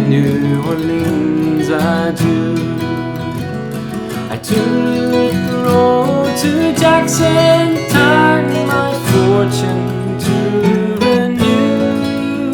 New Orleans adieu. I took the road to Jackson Town, my fortune to renew.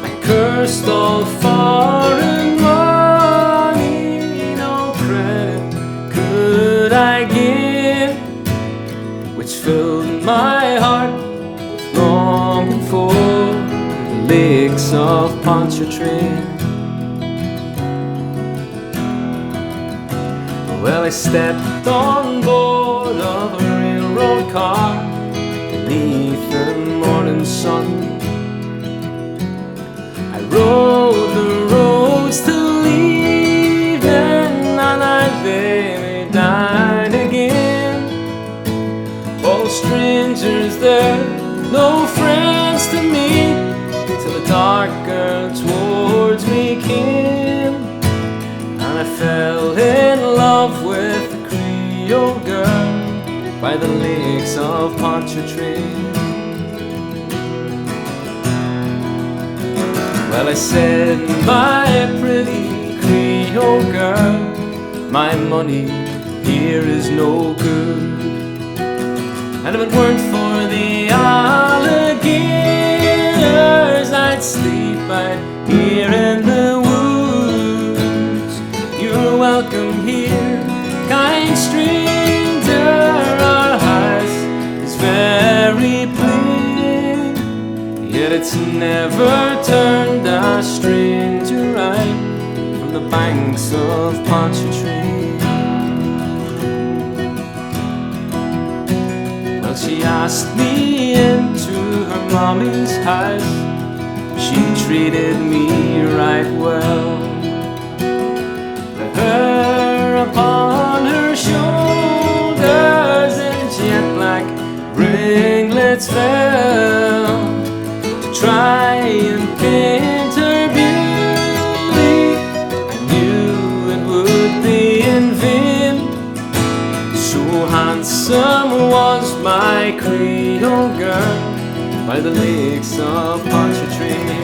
I cursed all foreign money, no credit could I give, which filled my heart longing for the lakes of Pontchartrain. Well, I stepped on board of a railroad car beneath the morning sun. I rode the roads till evening, and I lay down again. All strangers there, no friends to meet, till a dark girl towards me came. And I fell in love with a Creole girl by the lakes of Pontchartrain. Well, I said, my pretty Creole girl, my money here is no good. And if it weren't for the alligators, I'd sleep right here in the woods. You're welcome here, kind stranger. Our house is very plain, yet it's never turned a stranger right from the banks of Pontchartrain. Well, she asked me into her mommy's house. She treated me right well. Her upon her shoulders and jet black ringlets fell to try and paint her beauty. I knew it would be in vain. So handsome was my Creole girl by the lakes of Pontchartrain.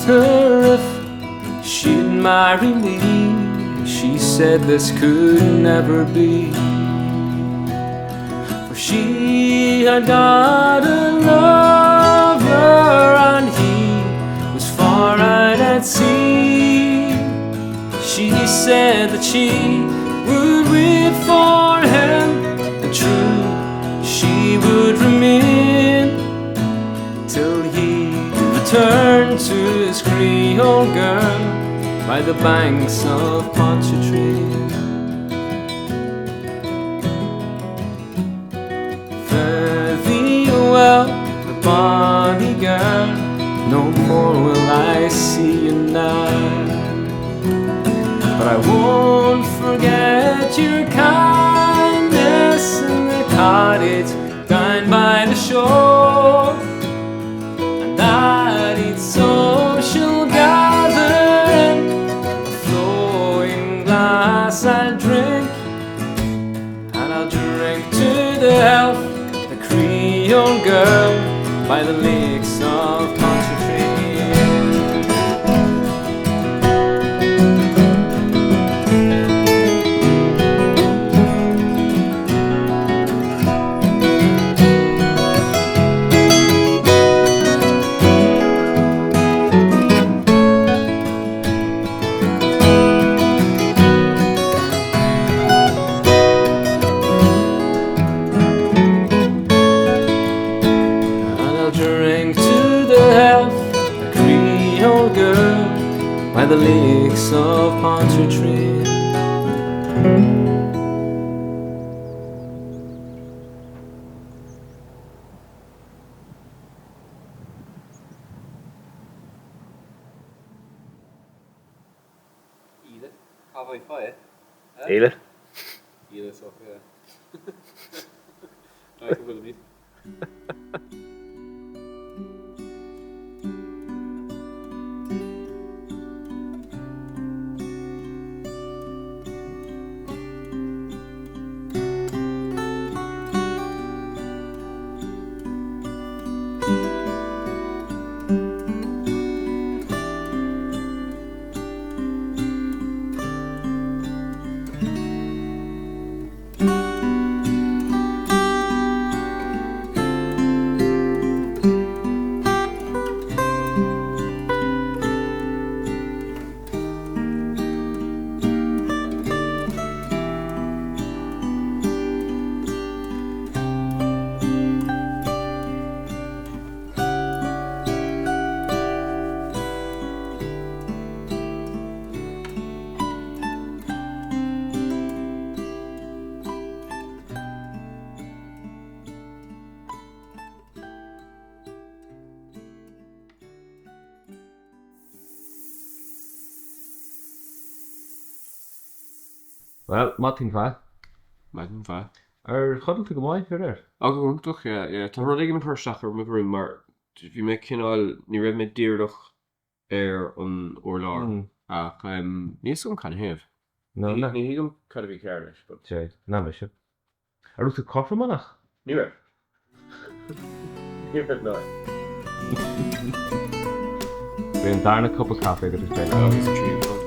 Her if she'd marry me, she said this could never be, for she had got a lover and he was far out at sea. She said that she would wait for him, and true she would remain till he returned to his Creole girl by the banks of Pontchartrain. girl, no more will I see you now. But I won't forget your kindness in the cottage down by the shore, and that each social gathering, a flowing glass I'll drink, and I'll drink to the health of the Creole girl by the lakes of Pontchartrain. By the lakes of Pontchartrain. Edith, have I fire? Edith? Edith, so yeah. I can believe it. Well, Martin Fa. Martin Fa. Chudal go maiid ar. Go toch ja, tá rudig an thuach ar mar mar bhí me cinál ní raibh me dírdach ar an orlár ach níos gom can heh. No, na. Ní gom cad bhí cearlis, but Sé, na bheith se. Ar tú cofa manach? ní raibh. Ní raibh ná. Bhí an darna cup of cafe go is beile. Agus trí fan.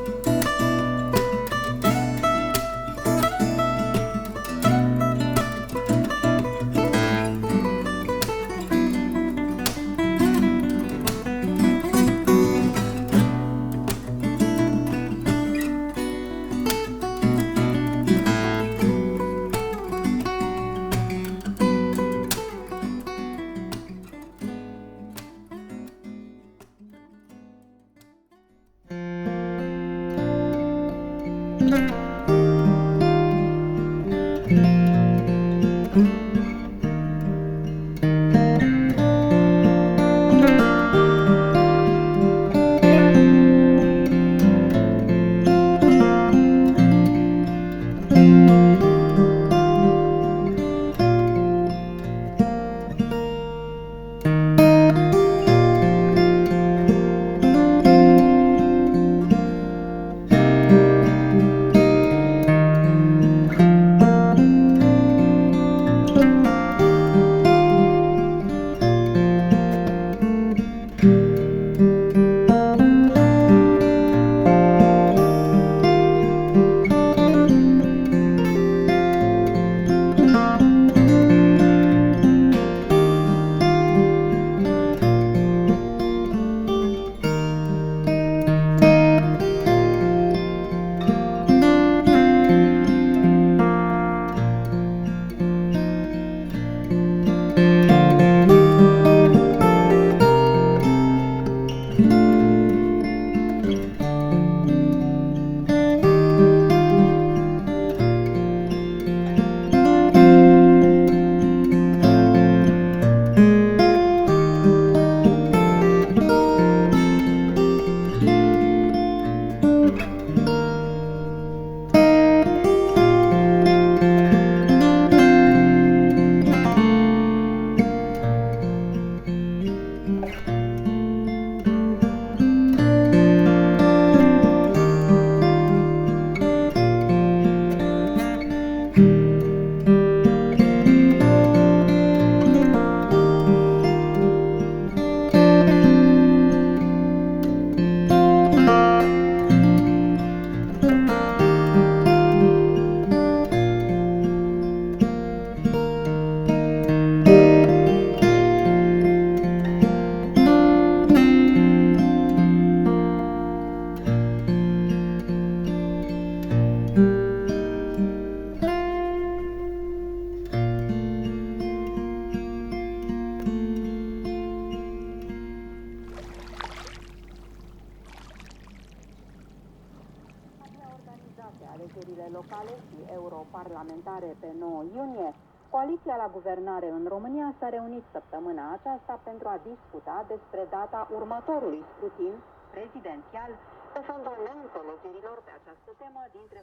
alegerile locale și europarlamentare pe 9 iunie, coaliția la guvernare în România s-a reunit săptămâna aceasta pentru a discuta despre data următorului scrutin prezidențial, pe fondul neînțelegerilor pe această temă dintre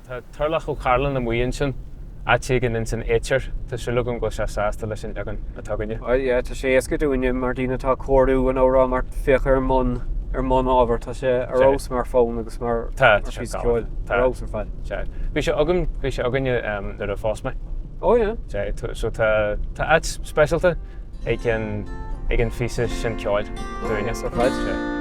Tá tarlach ó Carlan na muon sin atígan in san éir tá siúlagum go se sásta leis sin agan na tuganne. Tá sé éasca dúine mar dtíine tá cuairú an órá mar féchar ar món ábhar tá sé arrós mar fón agus mar ceáil arrós ar fáil. Bhí sé aganne ar a fásma. Ó so tá ad specialta ag an físa sin ceáil dúine ar fáil.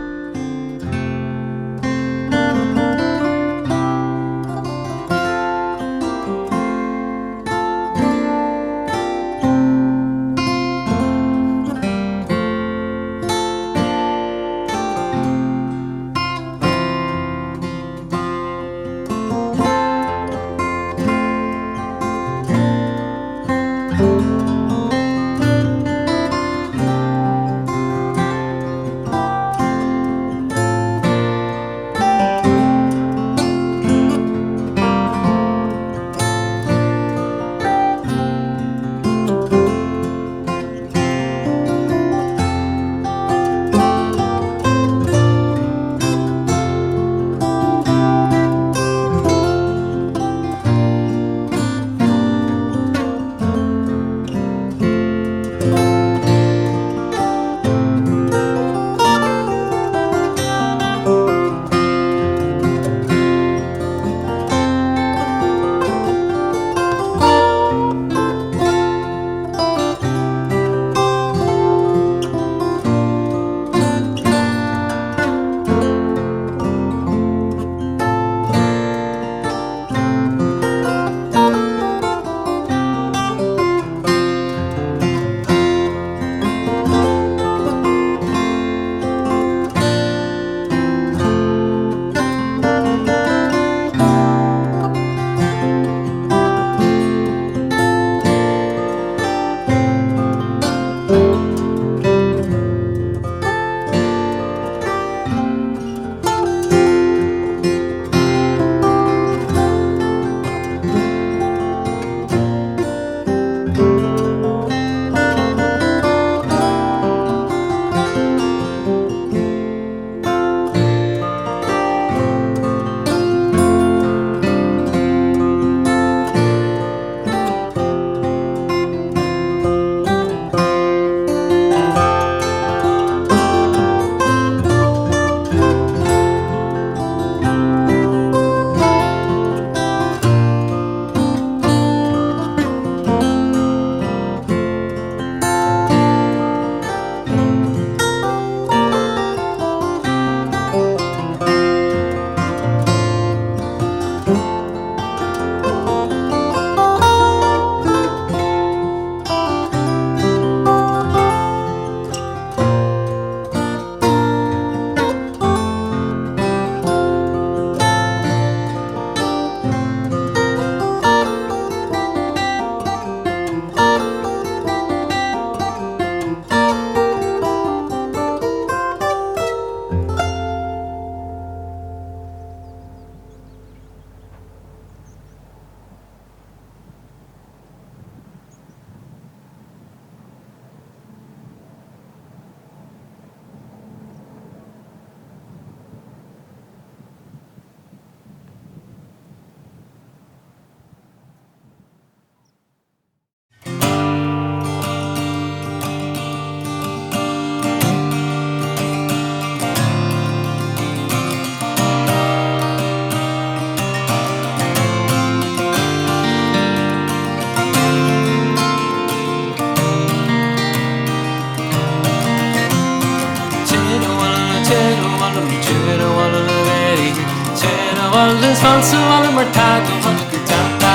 is van su alla martado wal gutanta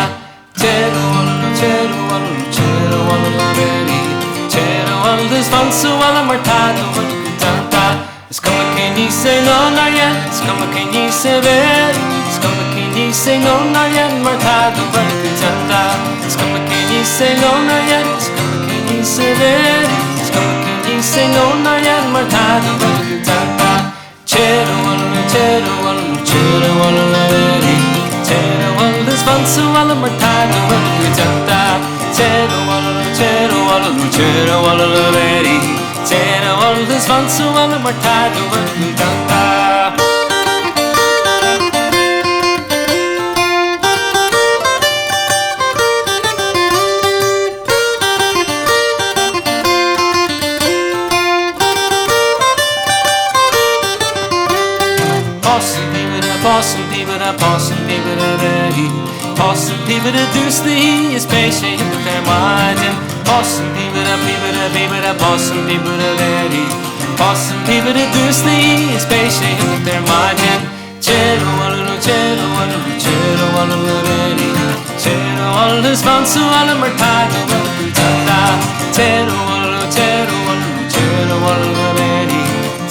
Chero walu chero walu veri Chero walu is van su alla martado wal gutanta Es como que ni se no nayan Es como que ni se ver Es como que ni se no nayan martado wal gutanta Es como que ni se no nayan Es como que ni se ver Es como que ni se no nayan martado wal gutanta Chero walu chero walu veri Chero walu is van su alla martado wal gutanta Chero walu veri Chero walu is van su alla martado wal gutanta Possum dibida ready Possum dibida dusty is patient with their margin Possum dibida Possum dibida ready Possum dibida dusty is patient with their margin Chero walu ready Chero walu is van su alla martado wal gutanta Chero walu ready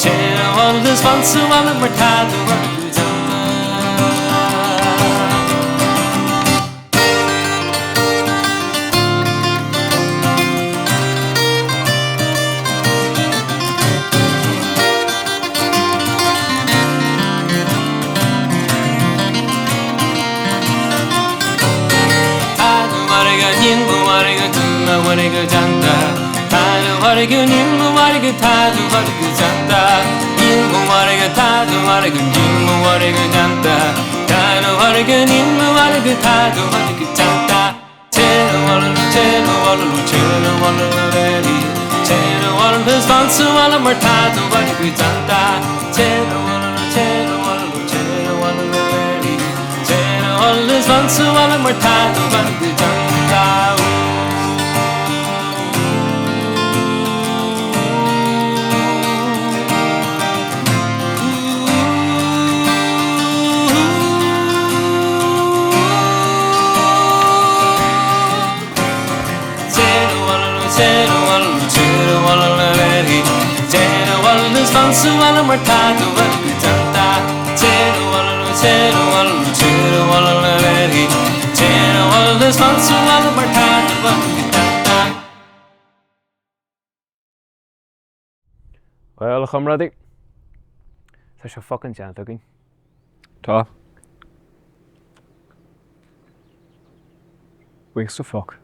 Chero walu is van su alla martado wal gutanta Wariga janda tadu wariga nimmu wariga tadu wariga janda nimmu wariga tadu wariga nimmu wariga janda tadu wariga nimmu wariga tadu wariga janda chero walu veri chero walu is van su alla martado wariga janda chero walu veri chero walu is van su alla martado wariga janda Van su alla martado wal gutanta Chero walu veri Chero walu is van su alla martado wal gutanta Well, chumradí Tá sé fucking janta again Tá. Weeks to fuck